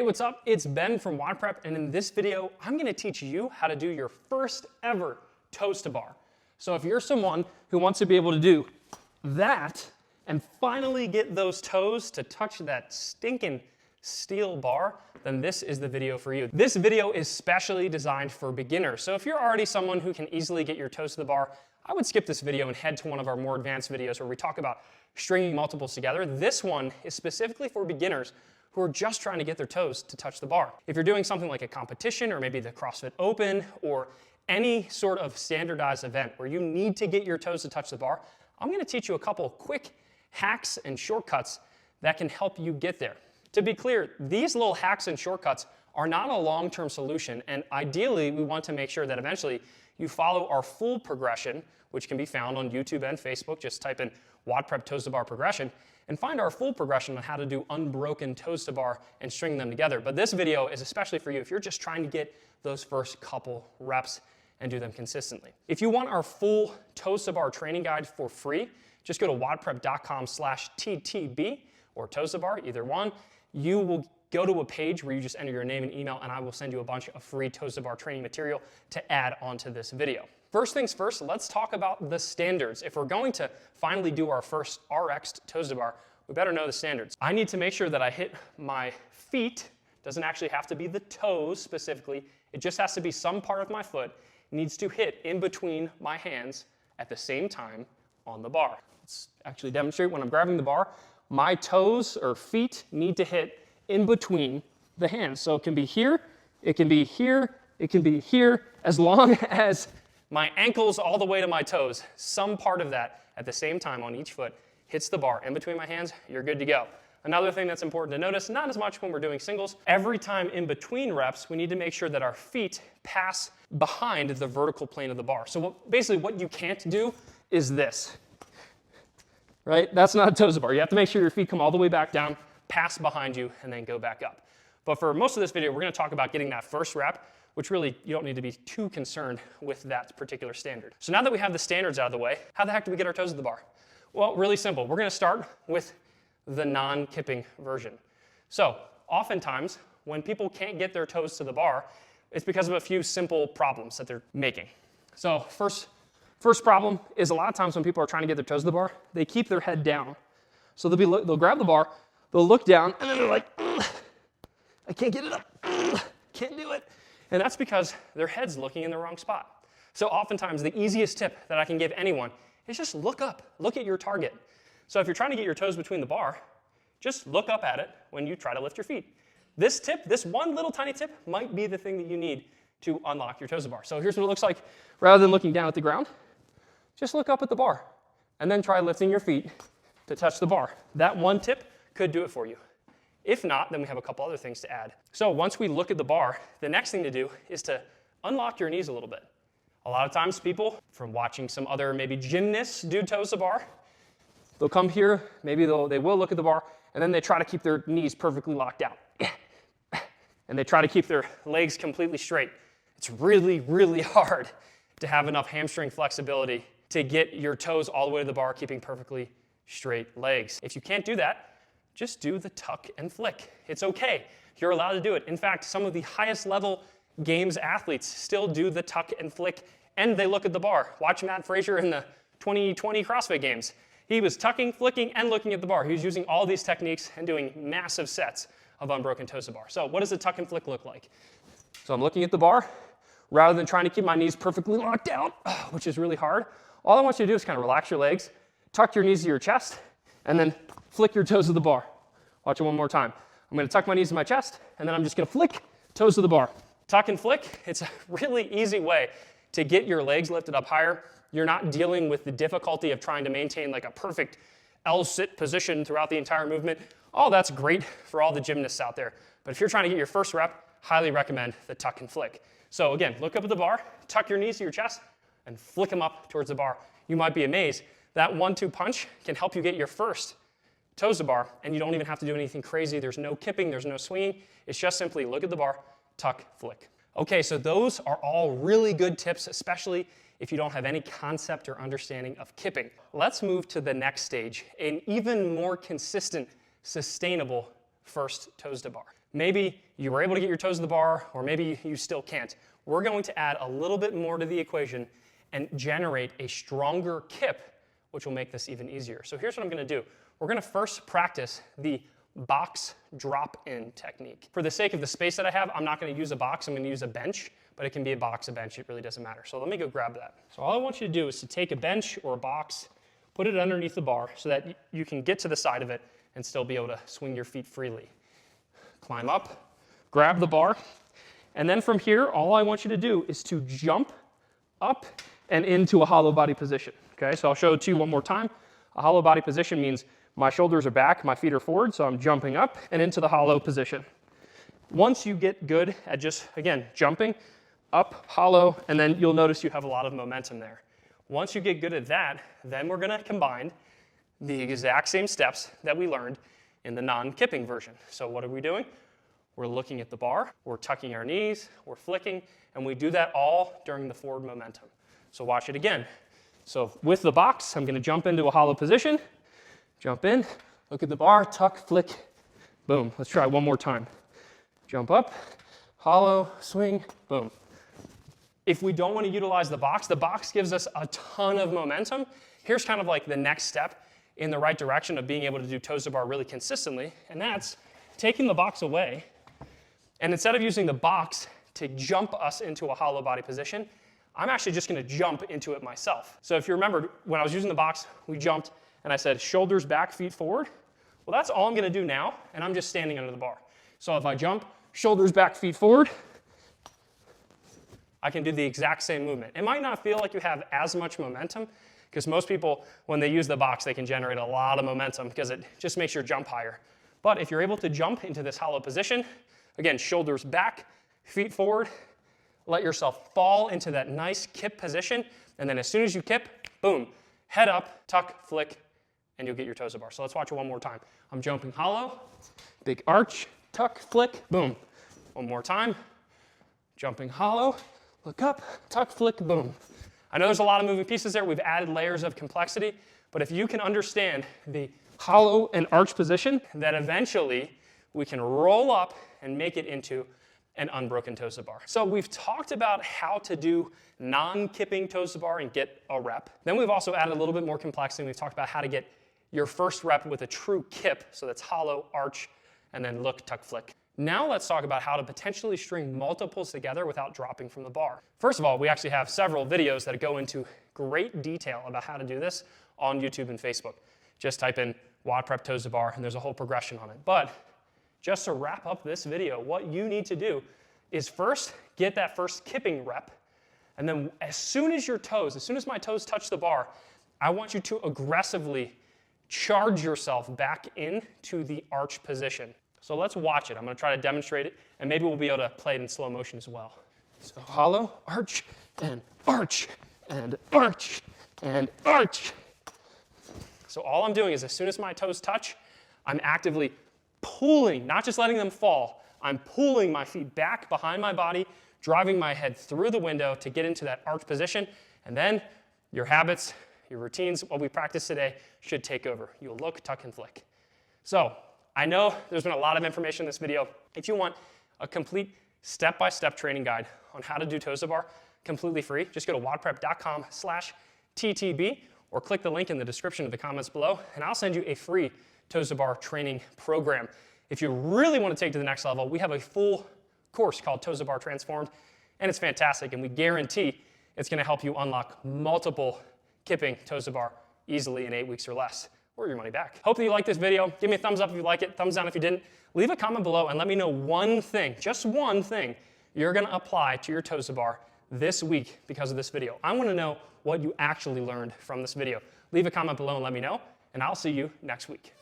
what's up? It's Ben from WOD Prep, and in this video, I'm gonna teach you how to do your first ever toes to bar. So if you're someone who wants to be able to do that and finally get those toes to touch that stinking steel bar, then this is the video for you. This video is specially designed for beginners. So if you're already someone who can easily get your toes to the bar, I would skip this video and head to one of our more advanced videos where we talk about stringing multiples together. This one is specifically for beginners who are just trying to get their toes to touch the bar. If you're doing something like a competition or maybe the CrossFit Open or any sort of standardized event where you need to get your toes to touch the bar, I'm gonna teach you a couple quick hacks and shortcuts that can help you get there. To be clear, these little hacks and shortcuts are not a long-term solution, and ideally we want to make sure that eventually you follow our full progression, which can be found on YouTube and Facebook. Just type in WOD Prep toes to bar progression and find our full progression on how to do unbroken toes to bar and string them together. But this video is especially for you if you're just trying to get those first couple reps and do them consistently. If you want our full toes to bar training guide for free, just go to wodprep.com/TTB or toes to bar, either one. You will go to a page where you just enter your name and email, and I will send you a bunch of free toes to bar training material to add onto this video. First things first, let's talk about the standards. If we're going to finally do our first RX toes to bar, we better know the standards. I need to make sure that I hit my feet. Doesn't actually have to be the toes specifically. It just has to be some part of my foot needs to hit in between my hands at the same time on the bar. Let's actually demonstrate. When I'm grabbing the bar, my toes or feet need to hit in between the hands. So it can be here, it can be here, it can be here, as long as my ankles all the way to my toes, some part of that at the same time on each foot hits the bar in between my hands, you're good to go. Another thing that's important to notice, not as much when we're doing singles, every time in between reps, we need to make sure that our feet pass behind the vertical plane of the bar. So basically what you can't do is this, right? That's not a toes to bar. You have to make sure your feet come all the way back down, pass behind you, and then go back up. But for most of this video, we're gonna talk about getting that first rep, which really, you don't need to be too concerned with that particular standard. So now that we have the standards out of the way, how the heck do we get our toes to the bar? Well, really simple. We're gonna start with the non-kipping version. So oftentimes, when people can't get their toes to the bar, it's because of a few simple problems that they're making. So first problem is a lot of times when people are trying to get their toes to the bar, they keep their head down. So they'll grab the bar, they'll look down, and then they're like, ugh, I can't get it up, ugh, can't do it. And that's because their head's looking in the wrong spot. So oftentimes the easiest tip that I can give anyone is just look up, look at your target. So if you're trying to get your toes between the bar, just look up at it when you try to lift your feet. This tip, this one little tiny tip, might be the thing that you need to unlock your toes to the bar. So here's what it looks like. Rather than looking down at the ground, just look up at the bar and then try lifting your feet to touch the bar. That one tip could do it for you. If not, then we have a couple other things to add. So once we look at the bar, the next thing to do is to unlock your knees a little bit. A lot of times people, from watching some other maybe gymnasts do toes to bar, they'll come here, maybe they will look at the bar, and then they try to keep their knees perfectly locked out. And they try to keep their legs completely straight. It's really, really hard to have enough hamstring flexibility to get your toes all the way to the bar, keeping perfectly straight legs. If you can't do that, just do the tuck and flick. It's okay. You're allowed to do it. In fact, some of the highest level games athletes still do the tuck and flick, and they look at the bar. Watch Matt Frazier in the 2020 CrossFit Games. He was tucking, flicking, and looking at the bar. He was using all these techniques and doing massive sets of unbroken toes to bar. So what does a tuck and flick look like? So I'm looking at the bar. Rather than trying to keep my knees perfectly locked down, which is really hard, all I want you to do is kind of relax your legs, tuck your knees to your chest, and then flick your toes to the bar. Watch it one more time. I'm gonna tuck my knees to my chest, and then I'm just gonna flick toes to the bar. Tuck and flick, it's a really easy way to get your legs lifted up higher. You're not dealing with the difficulty of trying to maintain like a perfect L-sit position throughout the entire movement. Oh, that's great for all the gymnasts out there. But if you're trying to get your first rep, highly recommend the tuck and flick. So again, look up at the bar, tuck your knees to your chest, and flick them up towards the bar. You might be amazed. That 1-2 punch can help you get your first toes to bar, and you don't even have to do anything crazy. There's no kipping, there's no swinging. It's just simply look at the bar, tuck, flick. Okay, so those are all really good tips, especially if you don't have any concept or understanding of kipping. Let's move to the next stage, an even more consistent, sustainable first toes to bar. Maybe you were able to get your toes to the bar, or maybe you still can't, we're going to add a little bit more to the equation and generate a stronger kip, which will make this even easier. So here's what I'm going to do. We're going to first practice the box drop-in technique. For the sake of the space that I have, I'm not going to use a box. I'm going to use a bench, but it can be a box, a bench. It really doesn't matter. So let me go grab that. So all I want you to do is to take a bench or a box, put it underneath the bar so that you can get to the side of it and still be able to swing your feet freely. Climb up, grab the bar, and then from here, all I want you to do is to jump up and into a hollow body position. Okay, so I'll show it to you one more time. A hollow body position means my shoulders are back, my feet are forward, so I'm jumping up and into the hollow position. Once you get good at just, again, jumping up, hollow, and then you'll notice you have a lot of momentum there. Once you get good at that, then we're going to combine the exact same steps that we learned in the non-kipping version. So what are we doing? We're looking at the bar, we're tucking our knees, we're flicking, and we do that all during the forward momentum. So watch it again. So with the box, I'm going to jump into a hollow position, jump in, look at the bar, tuck, flick, boom. Let's try one more time. Jump up, hollow, swing, boom. If we don't want to utilize the box gives us a ton of momentum. Here's kind of like the next step in the right direction of being able to do toes to bar really consistently, and that's taking the box away, and instead of using the box to jump us into a hollow body position, I'm actually just going to jump into it myself. So if you remember, when I was using the box, we jumped, and I said shoulders back, feet forward. Well, that's all I'm going to do now, and I'm just standing under the bar. So if I jump, shoulders back, feet forward, I can do the exact same movement. It might not feel like you have as much momentum, because most people, when they use the box, they can generate a lot of momentum because it just makes your jump higher. But if you're able to jump into this hollow position, again, shoulders back, feet forward, let yourself fall into that nice kip position, and then as soon as you kip, boom, head up, tuck, flick, and you'll get your toes to bar. So let's watch it one more time. I'm jumping hollow, big arch, tuck, flick, boom. One more time, jumping hollow, look up, tuck, flick, boom. I know there's a lot of moving pieces there. We've added layers of complexity, but if you can understand the hollow and arch position, then eventually we can roll up and make it into an unbroken toes to bar. So we've talked about how to do non-kipping toes to bar and get a rep. Then we've also added a little bit more complexity. We've talked about how to get your first rep with a true kip, so that's hollow, arch, and then look, tuck, flick. Now let's talk about how to potentially string multiples together without dropping from the bar. First of all, we actually have several videos that go into great detail about how to do this on YouTube and Facebook. Just type in WOD Prep Toes to Bar, and there's a whole progression on it. But just to wrap up this video, what you need to do is first get that first kipping rep, and then as soon as my toes touch the bar, I want you to aggressively charge yourself back into the arch position. So let's watch it. I'm going to try to demonstrate it, and maybe we'll be able to play it in slow motion as well. So hollow, arch, and arch, and arch, and arch. So all I'm doing is as soon as my toes touch, I'm actively pulling, not just letting them fall. I'm pulling my feet back behind my body, driving my head through the window to get into that arch position, and then your habits, your routines, what we practice today should take over. You'll look, tuck, and flick. So I know there's been a lot of information in this video. If you want a complete step-by-step training guide on how to do toes to bar completely free, just go to wodprep.com/TTB or click the link in the description of the comments below, and I'll send you a free toes to bar training program. If you really want to take it to the next level, we have a full course called Toes to Bar Transformed, and it's fantastic, and we guarantee it's going to help you unlock multiple kipping toes to bar easily in 8 weeks or less, or your money back. Hope that you liked this video. Give me a thumbs up if you like it, thumbs down if you didn't. Leave a comment below and let me know one thing, just one thing, you're going to apply to your toes to bar this week because of this video. I want to know what you actually learned from this video. Leave a comment below and let me know, and I'll see you next week.